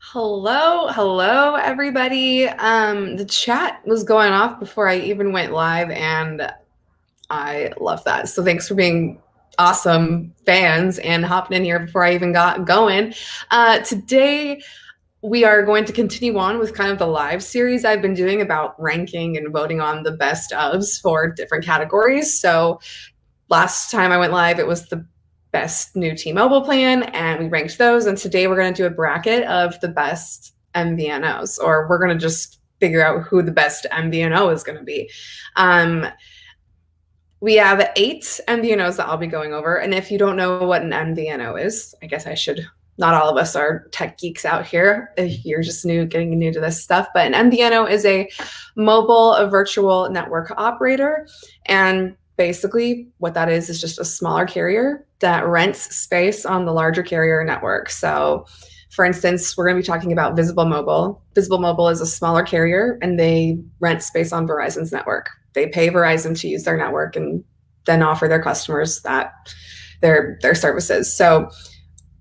Hello, everybody. The chat was going off before I even went live, and I love that. So thanks for being awesome fans and hopping in here before I even got going. Today, we are going to continue on with kind of the live series I've been doing about ranking and voting on the best ofs for different categories. So last time I went live, it was the best new T-Mobile plan, and we ranked those. And today we're going to do a bracket of the best MVNOs, or we're going to just figure out who the best MVNO is going to be. We have 8 MVNOs that I'll be going over. And if you don't know what an MVNO is, I guess I should. Not all of us are tech geeks out here if you're just getting new to this stuff. But an MVNO is a mobile virtual network operator. And basically what that is just a smaller carrier that rents space on the larger carrier network. So for instance, we're going to be talking about Visible Mobile. Visible Mobile is a smaller carrier, and they rent space on Verizon's network. They pay Verizon to use their network and then offer their customers their services. So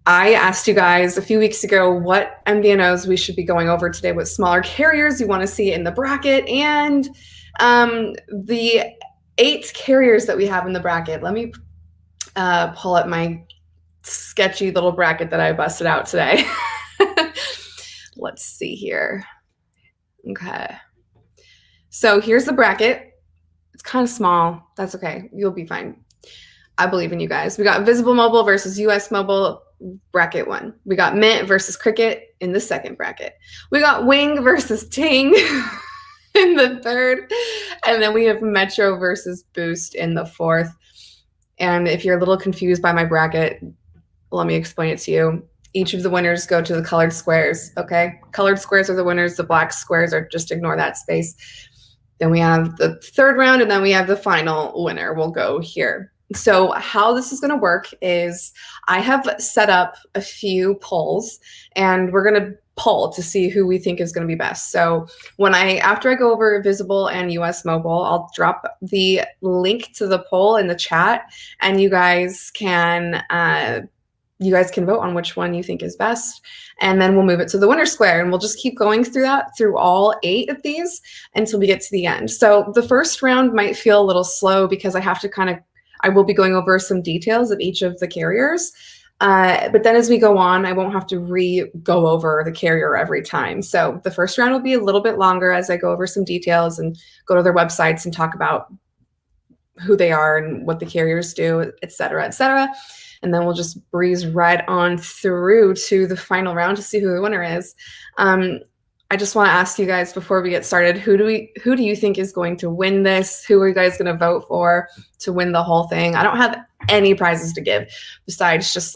I asked you guys a few weeks ago what MVNOs we should be going over today, what smaller carriers you want to see in the bracket, and the 8 carriers that we have in the bracket. Let me pull up my sketchy little bracket that I busted out today. Let's see here. Okay. So here's the bracket. It's kind of small. That's okay. You'll be fine. I believe in you guys. We got Visible Mobile versus US Mobile, bracket 1. We got Mint versus Cricket in the second bracket. We got Wing versus Ting in the third. And then we have Metro versus Boost in the fourth. And if you're a little confused by my bracket, let me explain it to you. Each of the winners go to the colored squares, okay? Colored squares are the winners. The black squares are just ignore that space. Then we have the third round, and then we have the final winner. We'll go here. So how this is going to work is I have set up a few polls, and we're going to poll to see who we think is going to be best. So after I go over Visible and US Mobile, I'll drop the link to the poll in the chat, and you guys can vote on which one you think is best, and then we'll move it to the winner square, and we'll just keep going through all 8 of these until we get to the end. So the first round might feel a little slow because I will be going over some details of each of the carriers, but then as we go on, I won't have to go over the carrier every time. So the first round will be a little bit longer as I go over some details and go to their websites and talk about who they are and what the carriers do, et cetera, et cetera. And then we'll just breeze right on through to the final round to see who the winner is. I just want to ask you guys before we get started, who do you think is going to win this? Who are you guys going to vote for to win the whole thing? I don't have any prizes to give besides just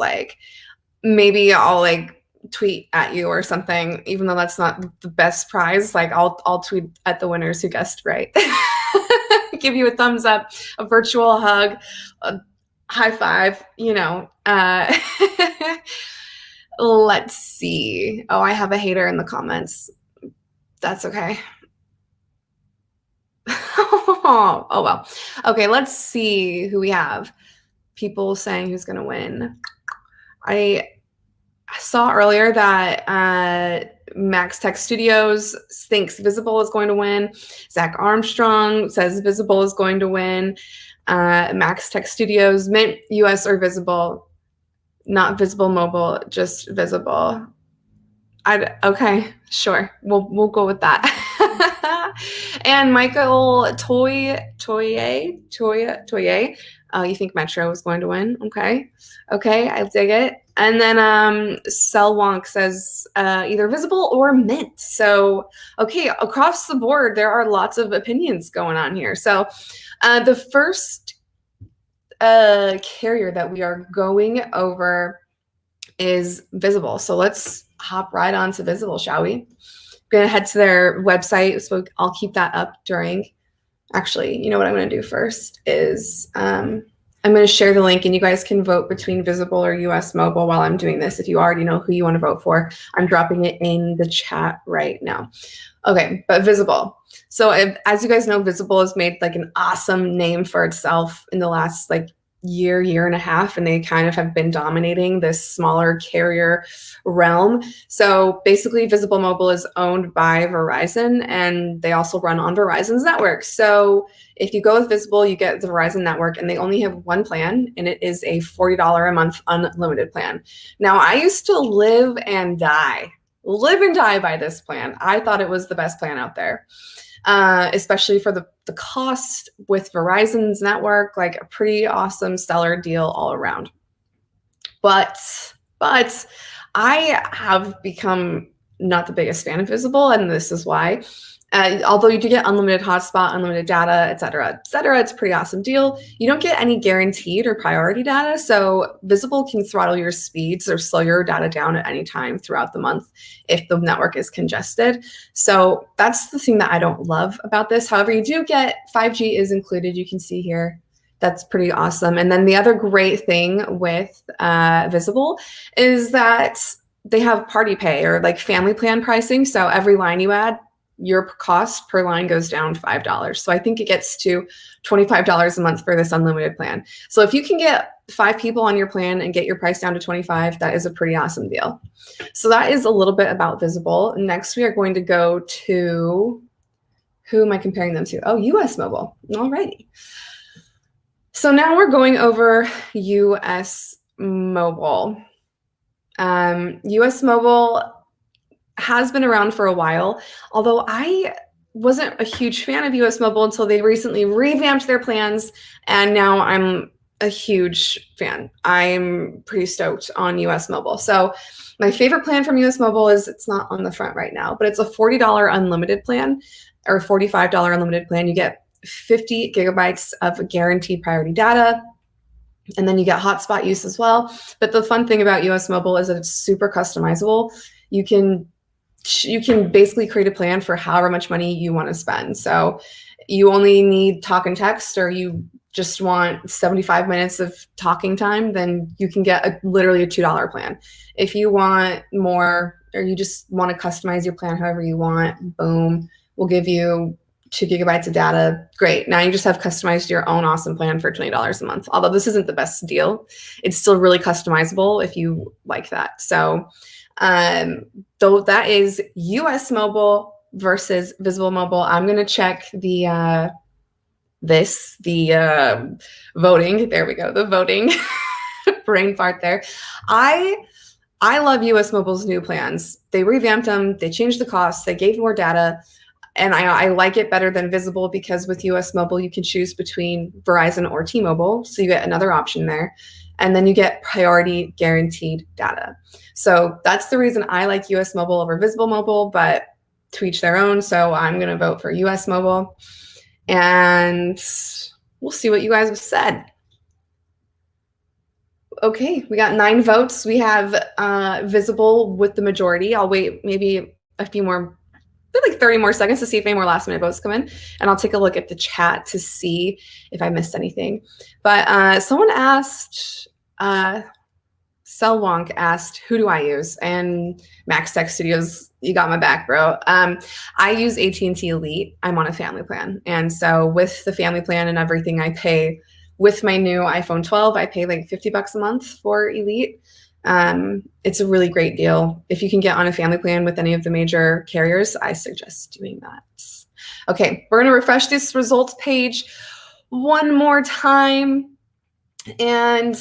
maybe I'll tweet at you or something, even though that's not the best prize. I'll tweet at the winners who guessed right. Give you a thumbs up, a virtual hug, a high five, let's see. Oh, I have a hater in the comments. That's okay. Oh, well. Okay, let's see who we have. People saying who's going to win. I saw earlier that Max Tech Studios thinks Visible is going to win. Zach Armstrong says Visible is going to win. Max Tech Studios, Mint, US or Visible, not Visible Mobile, just Visible. Okay, sure. We'll go with that. And Michael Toye, you think Metro is going to win? Okay, I dig it. And then Selwonk says either Visible or Mint. So, okay, across the board, there are lots of opinions going on here. So the first carrier that we are going over is Visible. So let's hop right on to Visible, shall we? I'm going to head to their website, so I'll keep that up during. Actually, you know what I'm going to do first is I'm going to share the link, and you guys can vote between Visible or US Mobile while I'm doing this. If you already know who you want to vote for, I'm dropping it in the chat right now. Okay, but Visible. So as you guys know, Visible has made an awesome name for itself in the last year and a half, and they kind of have been dominating this smaller carrier realm. So basically, Visible Mobile is owned by Verizon, and they also run on Verizon's network. So if you go with Visible, you get the Verizon network, and they only have one plan, and it is a $40 a month unlimited plan. Now, I used to live and die by this plan. I thought it was the best plan out there. Especially for the cost with Verizon's network, like a pretty awesome, stellar deal all around. But I have become not the biggest fan of Visible, and this is why. Although you do get unlimited hotspot, unlimited data, et cetera, it's a pretty awesome deal. You don't get any guaranteed or priority data, so Visible can throttle your speeds or slow your data down at any time throughout the month if the network is congested. So that's the thing that I don't love about this. However, you do get 5G is included, you can see here. That's pretty awesome. And then the other great thing with Visible is that they have party pay or like family plan pricing. So every line you add, your cost per line goes down $5. So I think it gets to $25 a month for this unlimited plan. So if you can get 5 people on your plan and get your price down to 25, that is a pretty awesome deal. So that is a little bit about Visible. Next, we are going to go to, who am I comparing them to? Oh, US Mobile. Alrighty. So now we're going over US Mobile. US Mobile has been around for a while, although I wasn't a huge fan of US Mobile until they recently revamped their plans, and now I'm a huge fan. I'm pretty stoked on US Mobile. So my favorite plan from US Mobile is, it's not on the front right now, but it's a $40 unlimited plan or $45 unlimited plan. You get 50 gigabytes of guaranteed priority data, and then you get hotspot use as well. But the fun thing about US Mobile is that it's super customizable. You can basically create a plan for however much money you want to spend. So you only need talk and text, or you just want 75 minutes of talking time, then you can get literally a $2 plan. If you want more, or you just want to customize your plan however you want, boom, we'll give you 2 gigabytes of data. Great. Now you just have customized your own awesome plan for $20 a month. Although this isn't the best deal, it's still really customizable if you like that. So though that is US Mobile versus Visible Mobile, I'm going to check the voting. There we go. The voting brain fart there. I love US Mobile's new plans. They revamped them. They changed the costs. They gave more data. And I like it better than Visible because with US Mobile, you can choose between Verizon or T-Mobile. So you get another option there. And then you get priority guaranteed data. So that's the reason I like US Mobile over Visible Mobile, but to each their own. So I'm going to vote for US Mobile. And we'll see what you guys have said. Okay, we got 9 votes. We have Visible with the majority. I'll wait maybe a few more, like 30 more seconds to see if any more last minute votes come in. And I'll take a look at the chat to see if I missed anything. But someone asked, Selwonk asked, who do I use? And Max Tech Studios, you got my back, bro. I use AT&T Elite. I'm on a family plan. And so with the family plan and everything, I pay, with my new iPhone 12, I pay like $50 a month for Elite. It's a really great deal. If you can get on a family plan with any of the major carriers, I suggest doing that. Okay, we're going to refresh this results page one more time and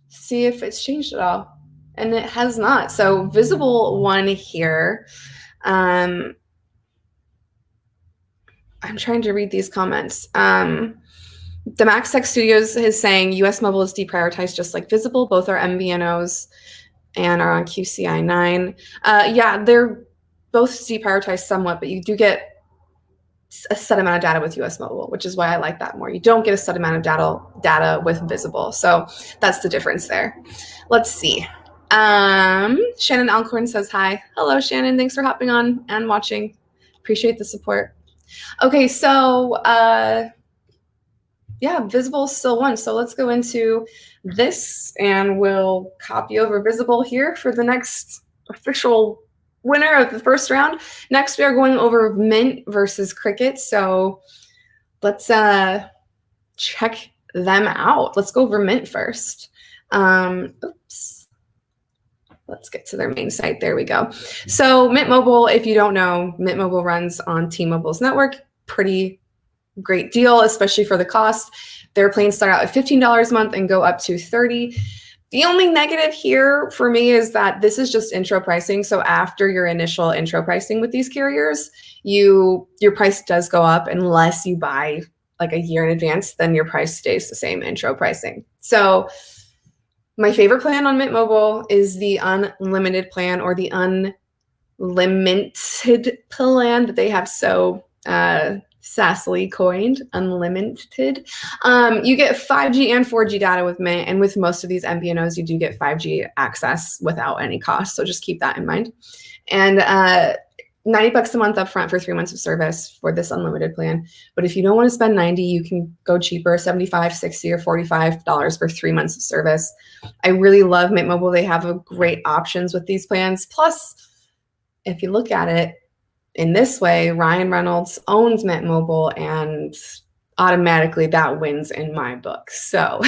see if it's changed at all. And it has not. So Visible won here. I'm trying to read these comments. The Max Tech Studios is saying US Mobile is deprioritized just like Visible. Both are MVNOs and are on QCI 9. Yeah, they're both deprioritized somewhat, but you do get a set amount of data with US Mobile, which is why I like that more. You don't get a set amount of data with Visible. So that's the difference there. Let's see. Shannon Alcorn says hi. Hello, Shannon. Thanks for hopping on and watching. Appreciate the support. Okay, so yeah, Visible still won. So let's go into this and we'll copy over Visible here for the next official winner of the first round. Next, we are going over Mint versus Cricket. So let's check them out. Let's go over Mint first. Oops. Let's get to their main site. There we go. So Mint Mobile, if you don't know, Mint Mobile runs on T-Mobile's network. Pretty great deal, especially for the cost. Their plans start out at $15 a month and go up to $30. The only negative here for me is that this is just intro pricing. So after your initial intro pricing with these carriers, your price does go up unless you buy like a year in advance, then your price stays the same intro pricing. So my favorite plan on Mint Mobile is the unlimited plan, or the unlimited plan that they have so sassily coined, unlimited. You get 5G and 4G data with Mint, and with most of these MVNOs, you do get 5G access without any cost. So just keep that in mind. And $90 a month upfront for 3 months of service for this unlimited plan. But if you don't want to spend $90, you can go cheaper, $75, $60, or $45 for 3 months of service. I really love Mint Mobile. They have a great options with these plans. Plus, if you look at it in this way, Ryan Reynolds owns Mint Mobile, and automatically that wins in my book. So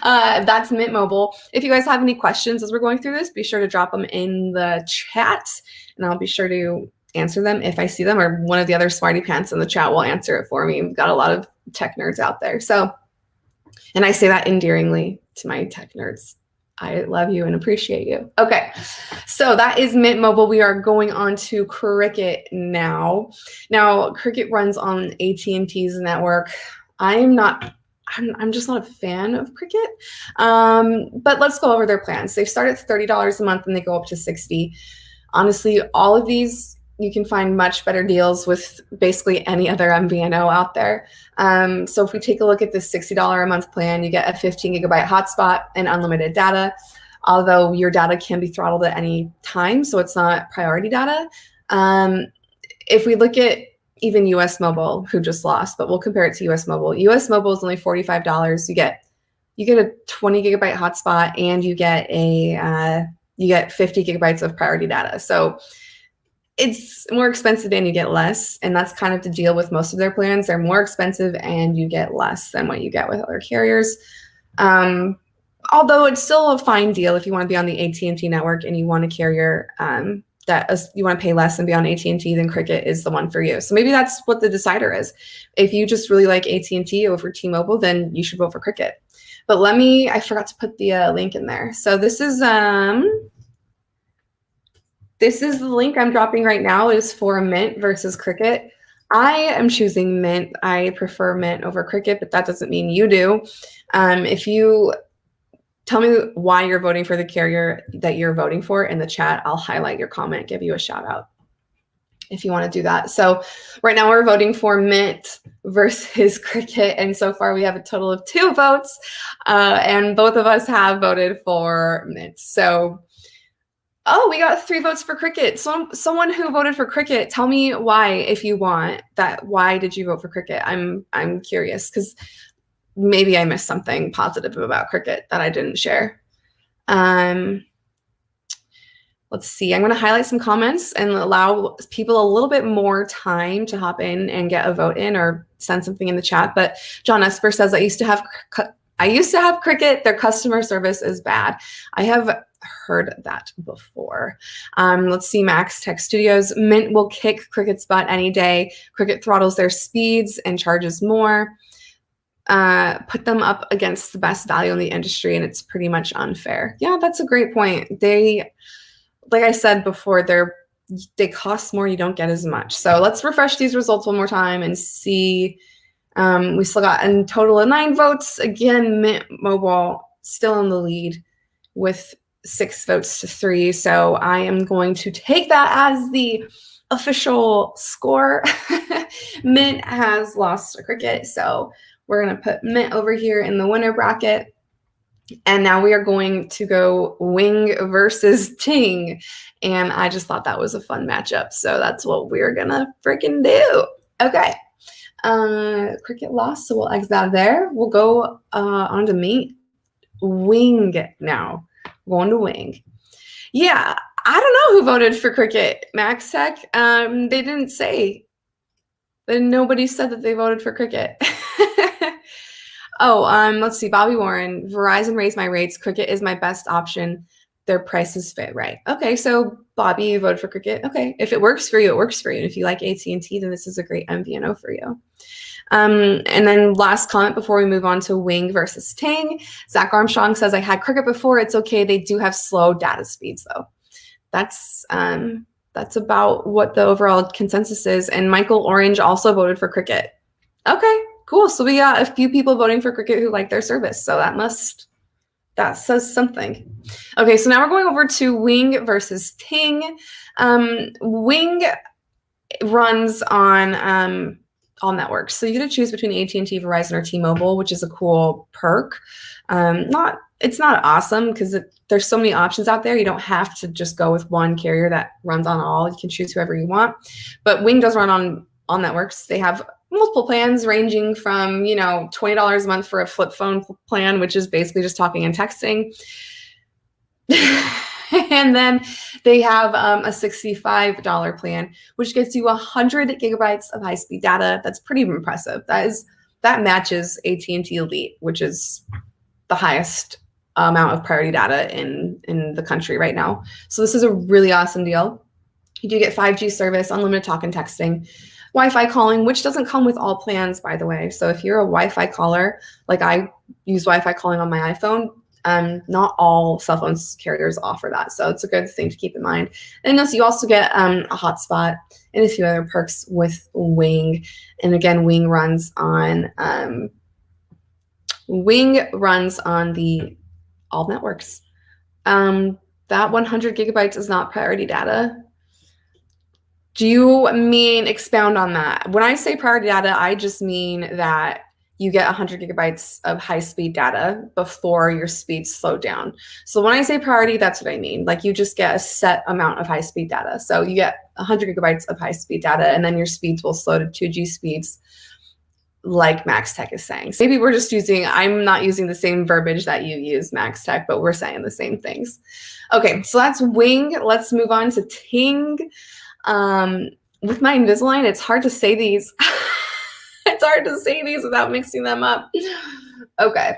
that's Mint Mobile. If you guys have any questions as we're going through this, be sure to drop them in the chat, and I'll be sure to answer them if I see them, or one of the other smarty pants in the chat will answer it for me. We've got a lot of tech nerds out there. So, and I say that endearingly to my tech nerds. I love you and appreciate you. Okay, so that is Mint Mobile. We are going on to Cricket now. Now, Cricket runs on AT&T's network. I'm just not a fan of Cricket. But let's go over their plans. They start at $30 a month and they go up to $60. Honestly, all of these, you can find much better deals with basically any other MVNO out there. So if we take a look at this $60 a month plan, you get a 15 gigabyte hotspot and unlimited data, although your data can be throttled at any time, so it's not priority data. If we look at even US Mobile, who just lost, but we'll compare it to US Mobile. US Mobile is only $45. You get a 20 gigabyte hotspot, and you get 50 gigabytes of priority data. So it's more expensive and you get less, and that's kind of the deal with most of their plans. They're more expensive and you get less than what you get with other carriers. Although it's still a fine deal if you want to be on the AT&T network and you want a carrier you want to pay less and be on AT&T, then Cricket is the one for you. So maybe that's what the decider is. If you just really like AT&T over T-Mobile, then you should vote for Cricket. But I forgot to put the link in there. So this is the link I'm dropping right now is for Mint versus Cricket. I am choosing Mint. I prefer Mint over Cricket, but that doesn't mean you do. If you tell me why you're voting for the carrier that you're voting for in the chat, I'll highlight your comment, give you a shout out if you want to do that. So right now we're voting for Mint versus Cricket, and so far we have a total of 2 votes, and both of us have voted for Mint. So we got 3 votes for Cricket. Someone who voted for Cricket, tell me why, if you want that. Why did you vote for Cricket? I'm curious, because maybe I missed something positive about Cricket that I didn't share. Let's see. I'm going to highlight some comments and allow people a little bit more time to hop in and get a vote in or send something in the chat. But John Esper says, I used to have Cricket. Their customer service is bad. I have heard that before. Let's see. Max Tech Studios. Mint will kick Cricket's butt any day. Cricket throttles their speeds and charges more. Put them up against the best value in the industry, and it's pretty much unfair. Yeah, that's a great point. They, like I said before, they cost more. You don't get as much. So let's refresh these results one more time and see. We still got a total of 9 votes. Again, Mint Mobile still in the lead with 6 votes to 3. So I am going to take that as the official score. Mint has lost to Cricket. So we're going to put Mint over here in the winner bracket. And now we are going to go Wing versus Ting. And I just thought that was a fun matchup. So that's what we're going to freaking do. Okay. Cricket lost, so we'll exit out of there. We'll go on to Wing now. Going to Wing. Yeah, I don't know who voted for Cricket. Max Tech. They didn't say. Nobody said that they voted for Cricket. Oh, let's see. Bobby Warren, Verizon raised my rates. Cricket is my best option. Their prices fit right. Okay, so Bobby, you voted for Cricket. Okay, if it works for you, it works for you. And if you like AT&T, then this is a great MVNO for you. And then last comment before we move on to Wing versus Ting. Zach Armstrong says, I had Cricket before. It's okay. They do have slow data speeds, though. That's about what the overall consensus is. And Michael Orange also voted for Cricket. Okay, cool. So we got a few people voting for Cricket who like their service. So that says something. Okay, so now we're going over to Wing versus Ting. Wing runs on all networks. So you get to choose between AT&T, Verizon, or T-Mobile, which is a cool perk. It's not awesome because there's so many options out there. You don't have to just go with one carrier that runs on all. You can choose whoever you want. But Wing does run on all networks. They have multiple plans ranging from, $20 a month for a flip phone plan, which is basically just talking and texting. And then they have a $65 plan, which gets you 100 gigabytes of high-speed data. That's pretty impressive. That matches AT&T Elite, which is the highest amount of priority data in the country right now. So this is a really awesome deal. You do get 5G service, unlimited talk and texting, Wi-Fi calling, which doesn't come with all plans, by the way. So if you're a Wi-Fi caller, like I use Wi-Fi calling on my iPhone, not all cell phone carriers offer that. So it's a good thing to keep in mind. And you also get a hotspot and a few other perks with Wing. And again, Wing runs on the all networks. That 100 gigabytes is not priority data. Do you mean expound on that? When I say priority data, I just mean that you get 100 gigabytes of high-speed data before your speeds slow down. So when I say priority, that's what I mean. Like you just get a set amount of high-speed data. So you get 100 gigabytes of high-speed data, and then your speeds will slow to 2G speeds, like MaxTech is saying. So maybe I'm not using the same verbiage that you use, MaxTech, but we're saying the same things. Okay, so that's Wing. Let's move on to Ting. With my Invisalign, it's hard to say these. It's hard to say these without mixing them up. Okay.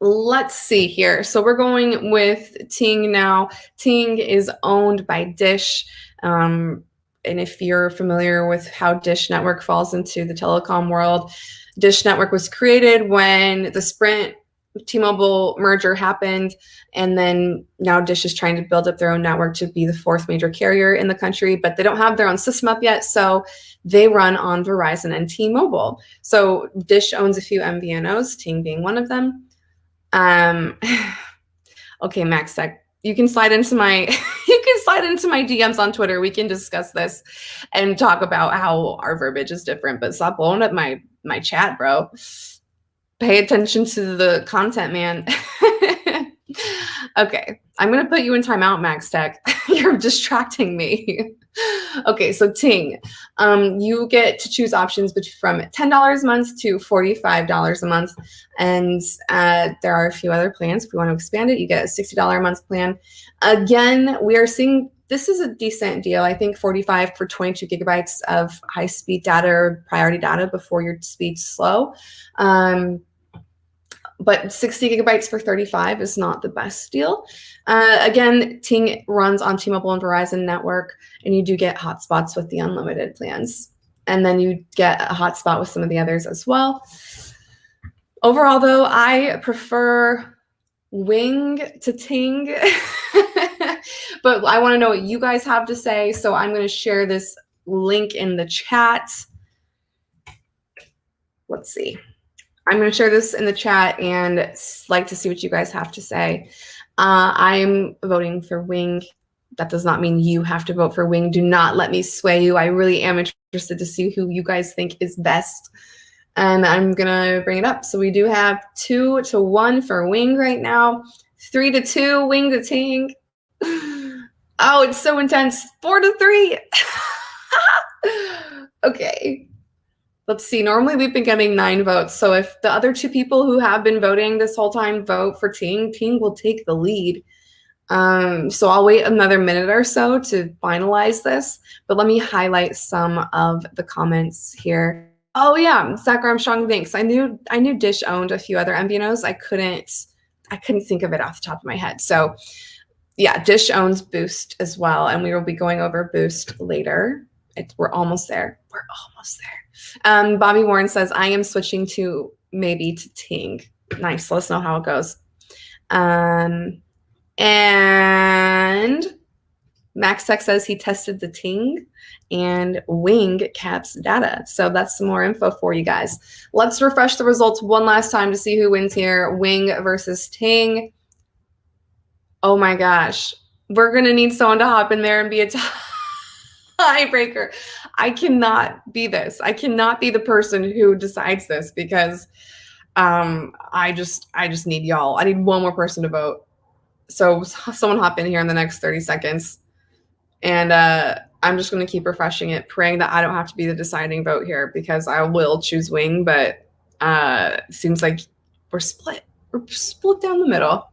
Let's see here. So we're going with Ting now. Ting is owned by Dish. And if you're familiar with how Dish Network falls into the telecom world, Dish Network was created when the Sprint T-Mobile merger happened, and then now Dish is trying to build up their own network to be the fourth major carrier in the country, but they don't have their own system up yet, so they run on Verizon and T-Mobile. So Dish owns a few MVNOs, Ting being one of them. Okay, MaxTech, you can slide into my DMs on Twitter. We can discuss this and talk about how our verbiage is different, but stop blowing up my chat, bro. Pay attention to the content, man. Okay, I'm going to put you in timeout, MaxTech. You're distracting me. Okay, so Ting, you get to choose options from $10 a month to $45 a month. And there are a few other plans. If you want to expand it, you get a $60 a month plan. Again, we are seeing this is a decent deal. I think $45 for 22 gigabytes of high-speed data or priority data before your speed's slow. But 60 gigabytes for $35 is not the best deal. Again, Ting runs on T-Mobile and Verizon network, and you do get hotspots with the unlimited plans. And then you get a hotspot with some of the others as well. Overall, though, I prefer Wing to Ting. But I want to know what you guys have to say, so I'm going to share this link in the chat. Let's see. I'm going to share this in the chat and like to see what you guys have to say. I'm voting for Wing. That does not mean you have to vote for Wing. Do not let me sway you. I really am interested to see who you guys think is best. And I'm going to bring it up. So we do have 2-1 for Wing right now. 3-2, Wing to Ting. Oh, it's so intense. 4-3. Okay. Let's see. Normally we've been getting 9 votes. So if the other 2 people who have been voting this whole time vote for Ting, Ting will take the lead. So I'll wait another minute or so to finalize this. But let me highlight some of the comments here. Oh yeah, Zach Armstrong, thanks. I knew Dish owned a few other MVNOs. I couldn't think of it off the top of my head. So yeah, Dish owns Boost as well, and we will be going over Boost later. We're almost there. We're almost there. Bobby Warren says, I am switching to Ting. Nice. Let us know how it goes. And Max Tech says he tested the Ting and Wing caps data. So that's some more info for you guys. Let's refresh the results one last time to see who wins here. Wing versus Ting. Oh my gosh. We're going to need someone to hop in there and be a tiebreaker. I cannot be this. I cannot be the person who decides this because I just need y'all. I need one more person to vote. So someone hop in here in the next 30 seconds. And I'm just going to keep refreshing it, praying that I don't have to be the deciding vote here because I will choose Wing, but it seems like we're split. We're split down the middle.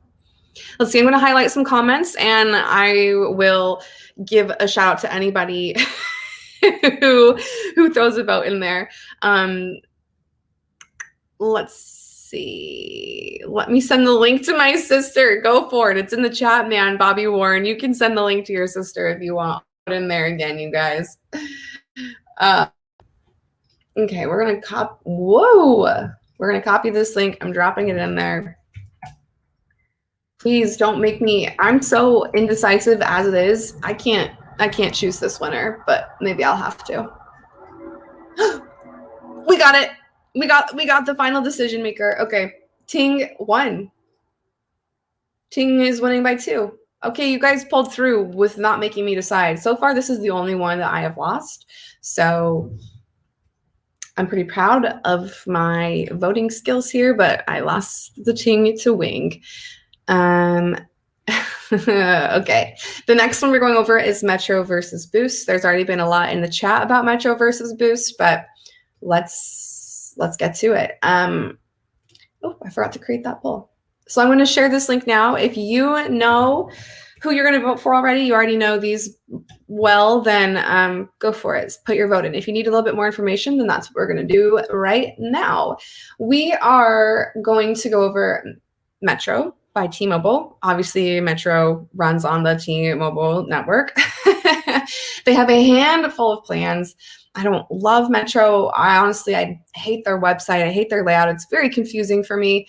Let's see. I'm going to highlight some comments, and I will give a shout out to anybody who throws a vote in there. Let's see. Let me send the link to my sister. Go for it. It's in the chat, man. Bobby Warren. You can send the link to your sister if you want. Put in there again, you guys. Okay, we're gonna we're gonna copy this link. I'm dropping it in there. Please don't make me. I'm so indecisive as it is. I can't choose this winner, but maybe I'll have to. We got it. We got the final decision maker. Okay, Ting won. Ting is winning by 2. Okay, you guys pulled through with not making me decide. So far, this is the only one that I have lost. So I'm pretty proud of my voting skills here, but I lost the Ting to Wing. Okay, the next one we're going over is Metro versus Boost. There's already been a lot in the chat about Metro versus Boost, but let's get to it. Oh, I forgot to create that poll. So I'm going to share this link now. If you know who you're going to vote for already, you already know these well, then go for it. Put your vote in. If you need a little bit more information, then that's what we're going to do right now. We are going to go over Metro by T-Mobile. Obviously, Metro runs on the T-Mobile network. They have a handful of plans. I don't love Metro. I hate their website. I hate their layout. It's very confusing for me.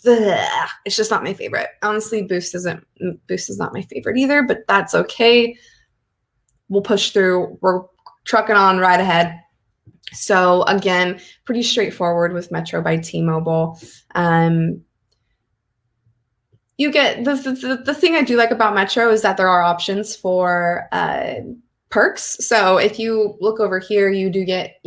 It's just not my favorite. Honestly, Boost is not my favorite either, but that's okay. We'll push through. We're trucking on right ahead. So again, pretty straightforward with Metro by T-Mobile. You get the thing I do like about Metro is that there are options for perks. So if you look over here, you do get,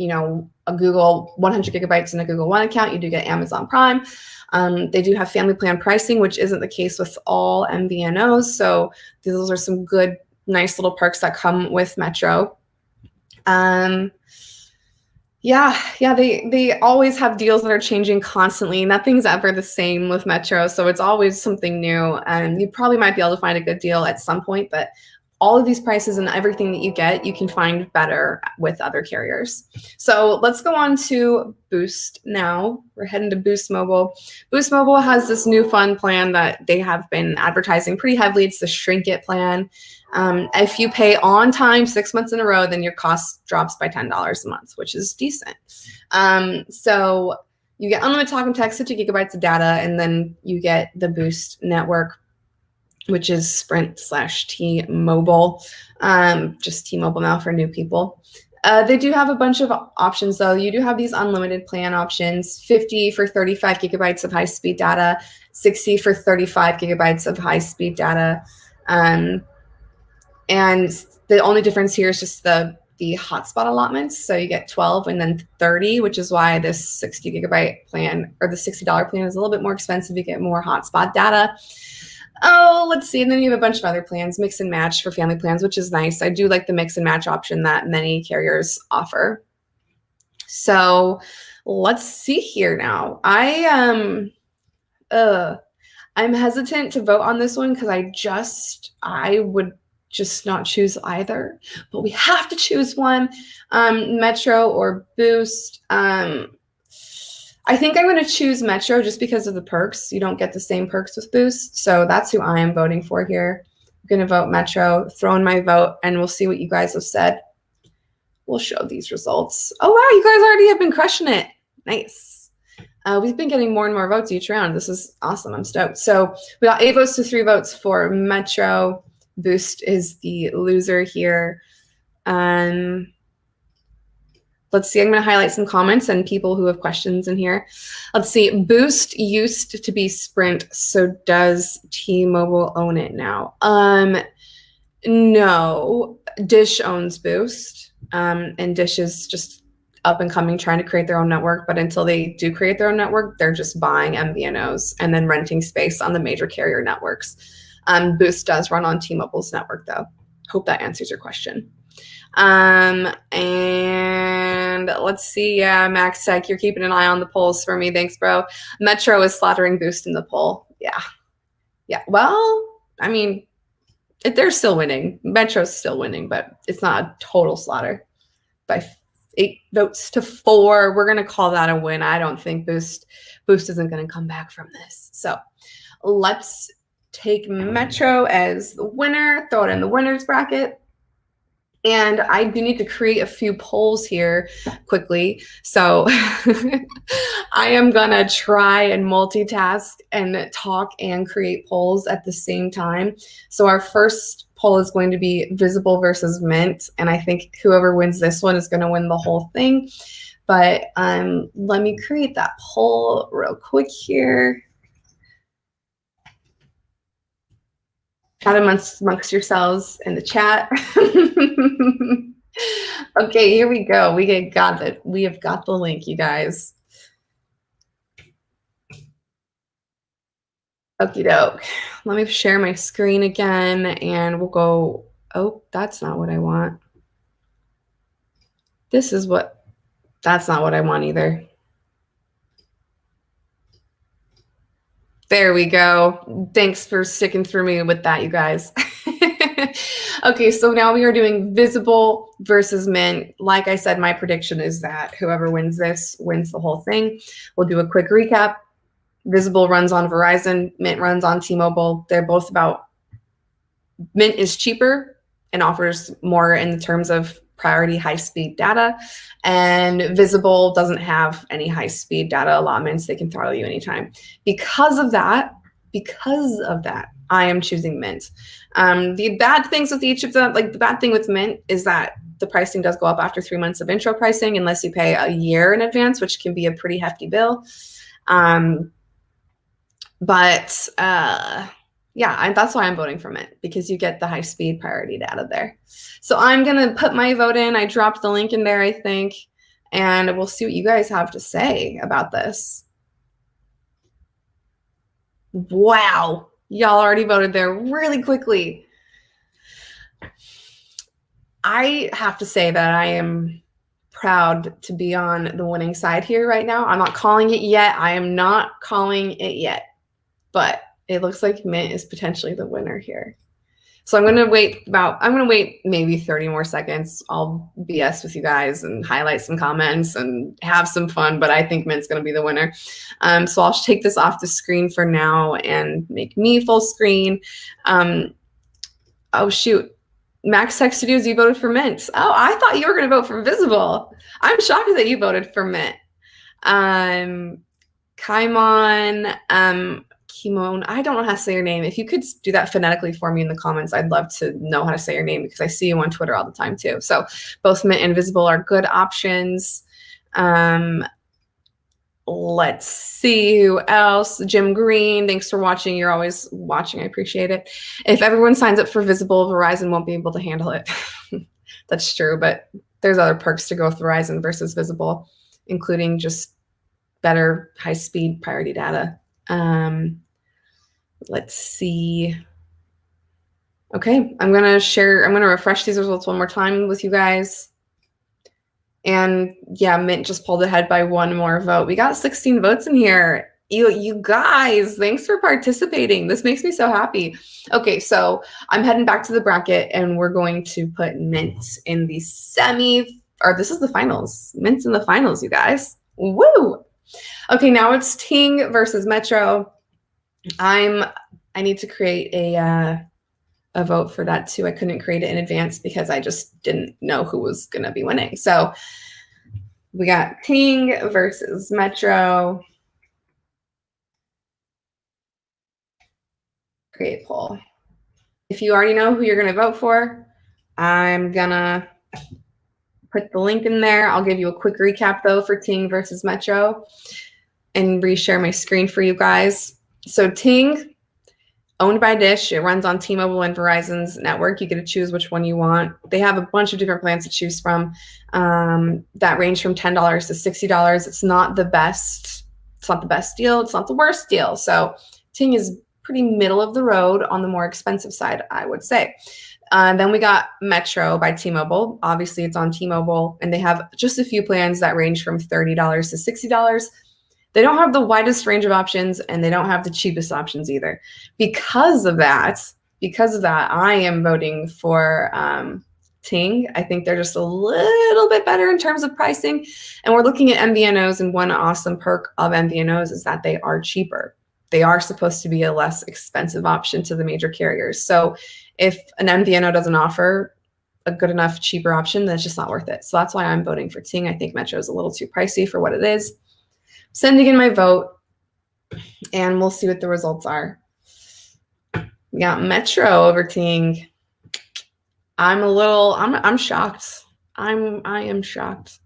a Google 100 gigabytes in a Google One account. You do get Amazon Prime. They do have family plan pricing, which isn't the case with all MVNOs. So those are some good, nice little perks that come with Metro. They always have deals that are changing constantly. Nothing's ever the same with Metro, so it's always something new. And you probably might be able to find a good deal at some point, but all of these prices and everything that you get, you can find better with other carriers. So let's go on to Boost now. We're heading to Boost Mobile. Boost Mobile has this new fun plan that they have been advertising pretty heavily. It's the Shrink It plan. If you pay on time 6 months in a row, then your cost drops by $10 a month, which is decent. So you get unlimited talk and text, 50 gigabytes of data, and then you get the Boost network, which is Sprint/T-Mobile, just T-Mobile now for new people. They do have a bunch of options, though. You do have these unlimited plan options, 50 for 35 gigabytes of high-speed data, 60 for 35 gigabytes of high-speed data. And the only difference here is just the hotspot allotments. So you get 12 and then 30, which is why this 60 gigabyte plan or the $60 plan is a little bit more expensive. You get more hotspot data. Oh, let's see. And then you have a bunch of other plans, mix and match for family plans, which is nice. I do like the mix and match option that many carriers offer. So let's see here now. I'm hesitant to vote on this one because I would just not choose either, but we have to choose one. Metro or Boost. I think I'm going to choose Metro just because of the perks. You don't get the same perks with Boost, so that's who I am voting for here. I'm going to vote Metro, throw in my vote, and we'll see what you guys have said. We'll show these results. Oh, wow, you guys already have been crushing it. Nice. We've been getting more and more votes each round. This is awesome. I'm stoked. So we got 8 votes to 3 votes for Metro. Boost is the loser here. Let's see. I'm going to highlight some comments and people who have questions in here. Let's see. Boost used to be Sprint, so does T-Mobile own it now? No. Dish owns Boost, and Dish is just up and coming, trying to create their own network. But until they do create their own network, they're just buying MVNOs and then renting space on the major carrier networks. Boost does run on T-Mobile's network, though. Hope that answers your question. And let's see. Yeah, Max Tech, you're keeping an eye on the polls for me. Thanks, bro. Metro is slaughtering Boost in the poll. Yeah. Yeah. Well, I mean, they're still winning. Metro's still winning, but it's not a total slaughter. By 8 votes to 4, we're going to call that a win. I don't think Boost isn't going to come back from this. So let's take Metro as the winner, throw it in the winner's bracket. And I do need to create a few polls here quickly. So I am going to try and multitask and talk and create polls at the same time. So our first poll is going to be Visible versus Mint. And I think whoever wins this one is going to win the whole thing. But let me create that poll real quick here. Chat amongst yourselves in the chat. Okay, here we go. We have got the link, you guys. Okie doke. Let me share my screen again and we'll go. Oh, that's not what I want. That's not what I want either. There we go. Thanks for sticking through me with that, you guys. Okay, so now we are doing Visible versus Mint. Like I said, my prediction is that whoever wins this wins the whole thing. We'll do a quick recap. Visible runs on Verizon, Mint runs on T-Mobile. They're both about, Mint is cheaper and offers more in terms of priority high-speed data, and Visible doesn't have any high-speed data allotments. They can throttle you anytime. Because of that, I am choosing Mint. The bad things with each of them, like the bad thing with Mint is that the pricing does go up after 3 months of intro pricing unless you pay a year in advance, which can be a pretty hefty bill. Yeah, that's why I'm voting for Mint, because you get the high-speed priority data there. So I'm going to put my vote in. I dropped the link in there, I think, and we'll see what you guys have to say about this. Wow. Y'all already voted there really quickly. I have to say that I am proud to be on the winning side here right now. I'm not calling it yet. I am not calling it yet, but it looks like Mint is potentially the winner here. So I'm going to wait maybe 30 more seconds. I'll BS with you guys and highlight some comments and have some fun, but I think Mint's going to be the winner. So I'll take this off the screen for now and make me full screen. Oh, shoot. Max Tech Studios, you voted for Mint. Oh, I thought you were going to vote for Visible. I'm shocked that you voted for Mint. Kaimon, Kimon, I don't know how to say your name. If you could do that phonetically for me in the comments, I'd love to know how to say your name because I see you on Twitter all the time too. So both Mint and Visible are good options. Let's see who else. Jim Green, thanks for watching. You're always watching. I appreciate it. If everyone signs up for Visible, Verizon won't be able to handle it. That's true, but there's other perks to go with Verizon versus Visible, including just better high-speed priority data. Let's see. Okay, I'm going to refresh these results one more time with you guys. And yeah, Mint just pulled ahead by 1 more vote. We got 16 votes in here. You guys, thanks for participating. This makes me so happy. Okay, so I'm heading back to the bracket and we're going to put Mint in the this is the finals. Mint's in the finals, you guys. Woo! Okay, now it's Ting versus Metro. I need to create a vote for that too. I couldn't create it in advance because I just didn't know who was gonna be winning. So we got Ting versus Metro. Create poll. If you already know who you're gonna vote for, I'm gonna put the link in there. I'll give you a quick recap though for Ting versus Metro and reshare my screen for you guys. So Ting, owned by Dish. It runs on T-Mobile and Verizon's network. You get to choose which one you want. They have a bunch of different plans to choose from that range from $10 to $60. It's not the best. It's not the best deal. It's not the worst deal. So Ting is pretty middle of the road on the more expensive side, I would say. Then we got Metro by T-Mobile. Obviously, it's on T-Mobile, and they have just a few plans that range from $30 to $60. They don't have the widest range of options, and they don't have the cheapest options either. Because of that, I am voting for Ting. I think they're just a little bit better in terms of pricing. And we're looking at MVNOs, and one awesome perk of MVNOs is that they are cheaper. They are supposed to be a less expensive option to the major carriers. So if an MVNO doesn't offer a good enough cheaper option, then it's just not worth it. So that's why I'm voting for Ting. I think Metro is a little too pricey for what it is. Sending in my vote, and we'll see what the results are. We got Metro over Ting. I'm shocked. I am shocked.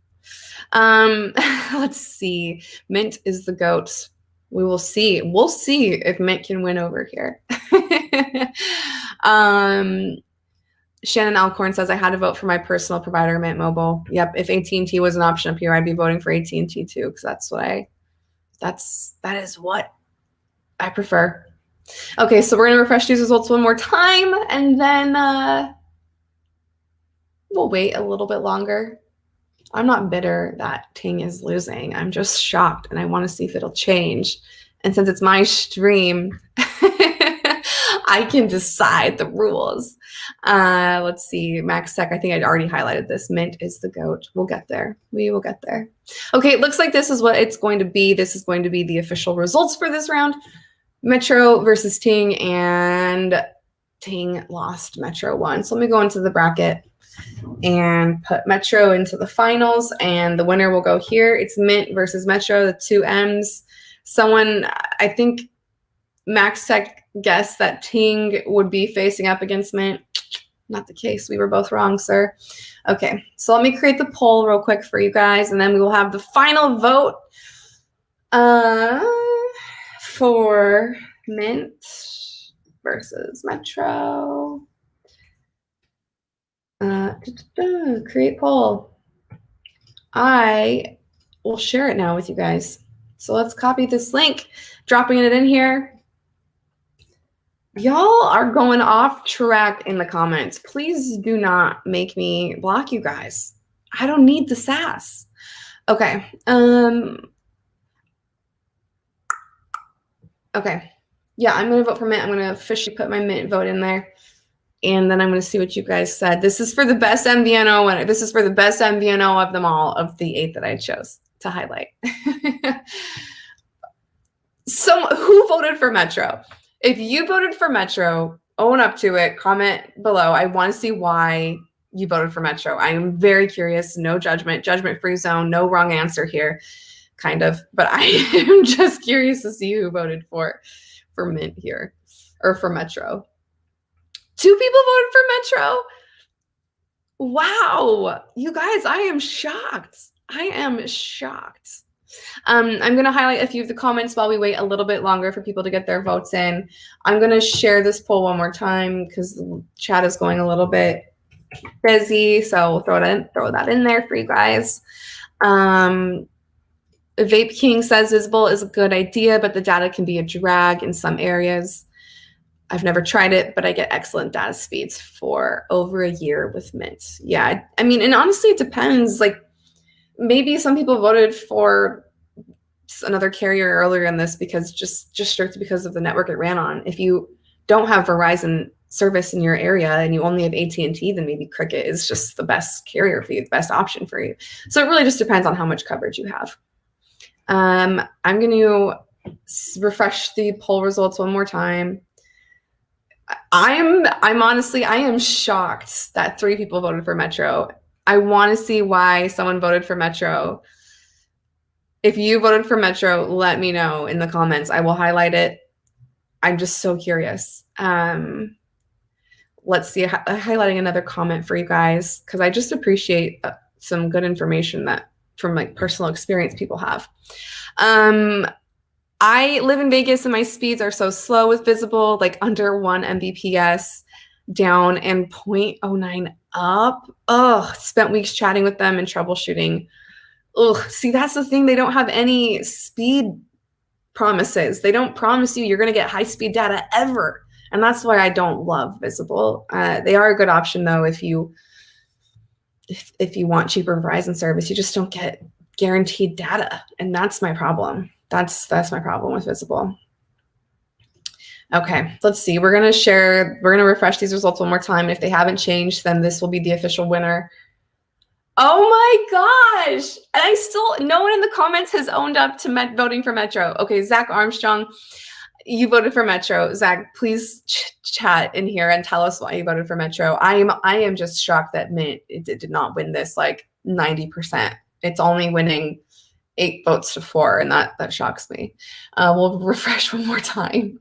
Let's see. Mint is the GOAT. We will see. We'll see if Mint can win over here. Shannon Alcorn says, I had to vote for my personal provider, Mint Mobile. Yep, if AT&T was an option up here, I'd be voting for AT&T too, because that is what I prefer. Okay, so we're gonna refresh these results one more time, and then we'll wait a little bit longer. I'm not bitter that Ting is losing. I'm just shocked, and I want to see if it'll change. And since it's my stream, I can decide the rules. Let's see, Max Tech, I think I'd already highlighted this. Mint is the GOAT. We'll get there. We will get there. Okay, it looks like this is what it's going to be. This is going to be the official results for this round. Metro versus Ting, and Ting lost. Metro won. So let me go into the bracket and put Metro into the finals, and the winner will go here. It's Mint versus Metro, the two M's. Someone, I think Max Tech guessed that Ting would be facing up against Mint. Not the case. We were both wrong, sir. Okay, so let me create the poll real quick for you guys, and then we will have the final vote for Mint versus Metro. Create poll. I will share it now with you guys. So let's copy this link, dropping it in here. Y'all are going off track in the comments. Please do not make me block you guys. I don't need the sass. Okay. Okay. Yeah, I'm going to vote for Mint. I'm going to officially put my Mint vote in there. And then I'm going to see what you guys said. This is for the best MVNO winner. This is for the best MVNO of them all, of the 8 that I chose to highlight. So who voted for Metro? If you voted for Metro, own up to it. Comment below. I want to see why you voted for Metro. I am very curious. No judgment. Judgment-free zone. No wrong answer here, kind of. But I am just curious to see who voted for Mint here, or for Metro. 2 people voted for Metro. Wow. You guys, I am shocked. I am shocked. I'm going to highlight a few of the comments while we wait a little bit longer for people to get their votes in. I'm going to share this poll one more time because the chat is going a little bit busy. So we'll throw that in there for you guys. Vape King says Visible is a good idea, but the data can be a drag in some areas. I've never tried it, but I get excellent data speeds for over a year with Mint. Yeah, I mean, and honestly, it depends. Like, maybe some people voted for another carrier earlier in this because just strictly because of the network it ran on. If you don't have Verizon service in your area and you only have AT&T, then maybe Cricket is just the best carrier for you, the best option for you. So it really just depends on how much coverage you have. I'm going to refresh the poll results one more time. I'm honestly, I am shocked that 3 people voted for Metro. I want to see why someone voted for Metro. If you voted for Metro, let me know in the comments. I will highlight it. I'm just so curious. Let's see, highlighting another comment for you guys, because I just appreciate some good information that from like personal experience people have. I live in Vegas and my speeds are so slow with Visible, like under 1 Mbps down and 0.09 up. Ugh, spent weeks chatting with them and troubleshooting. Ugh, see, that's the thing. They don't have any speed promises. They don't promise you you're going to get high-speed data ever. And that's why I don't love Visible. They are a good option, though, if you want cheaper Verizon service. You just don't get guaranteed data, and that's my problem. That's my problem with Visible. Okay, let's see. We're going to refresh these results one more time. If they haven't changed, then this will be the official winner. Oh my gosh. And no one in the comments has owned up to voting for Metro. Okay, Zach Armstrong, you voted for Metro. Zach, please chat in here and tell us why you voted for Metro. I am just shocked that Mint did not win this like 90%. It's only winning 8 votes to 4, and that shocks me. We'll refresh one more time.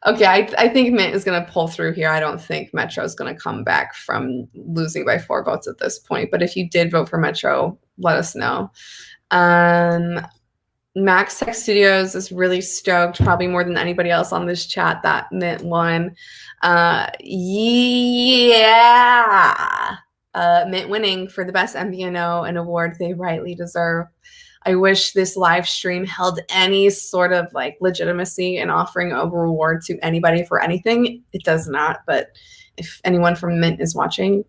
Okay, I think Mint is going to pull through here. I don't think Metro is going to come back from losing by 4 votes at this point. But if you did vote for Metro, let us know. Max Tech Studios is really stoked, probably more than anybody else on this chat, that Mint won. Yeah. Mint winning for the best MVNO, an award they rightly deserve. I wish this live stream held any sort of like legitimacy in offering a reward to anybody for anything. It does not, but if anyone from Mint is watching,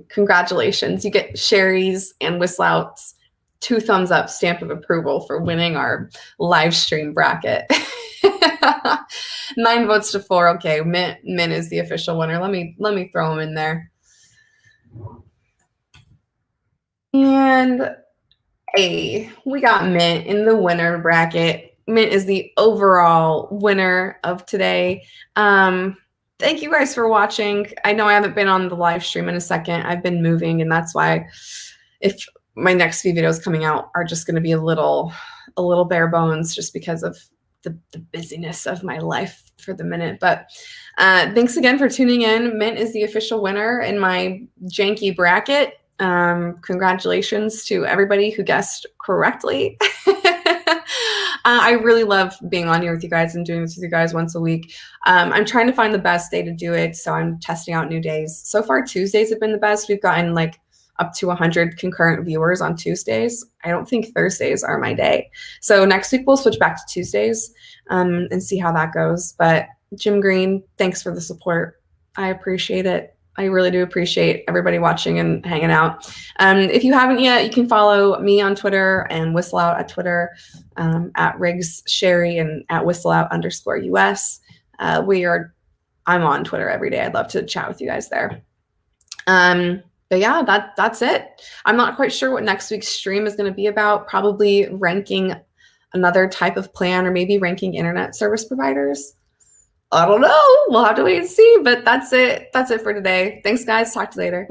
congratulations. You get Sherry's and Whistleout's 2 thumbs up stamp of approval for winning our live stream bracket. 9 votes to 4. Okay, Mint is the official winner. Let me throw them in there. And we got Mint in the winner bracket. Mint is the overall winner of today. Thank you guys for watching. I know I haven't been on the live stream in a second. I've been moving, and that's why if my next few videos coming out are just going to be a little bare bones just because of the busyness of my life for the minute. But thanks again for tuning in. Mint is the official winner in my janky bracket. Congratulations to everybody who guessed correctly. I really love being on here with you guys and doing this with you guys once a week. I'm trying to find the best day to do it, so I'm testing out new days. So far, Tuesdays have been the best. We've gotten like up to 100 concurrent viewers on Tuesdays. I don't think Thursdays are my day. So next week we'll switch back to Tuesdays and see how that goes. But Jim Green, thanks for the support. I appreciate it. I really do appreciate everybody watching and hanging out. If you haven't yet, you can follow me on Twitter and Whistleout at Twitter, at Riggs Sherry and at Whistleout_US. I'm on Twitter every day. I'd love to chat with you guys there. But yeah, that's it. I'm not quite sure what next week's stream is going to be about. Probably ranking another type of plan or maybe ranking internet service providers. I don't know. We'll have to wait and see, but that's it. That's it for today. Thanks, guys. Talk to you later.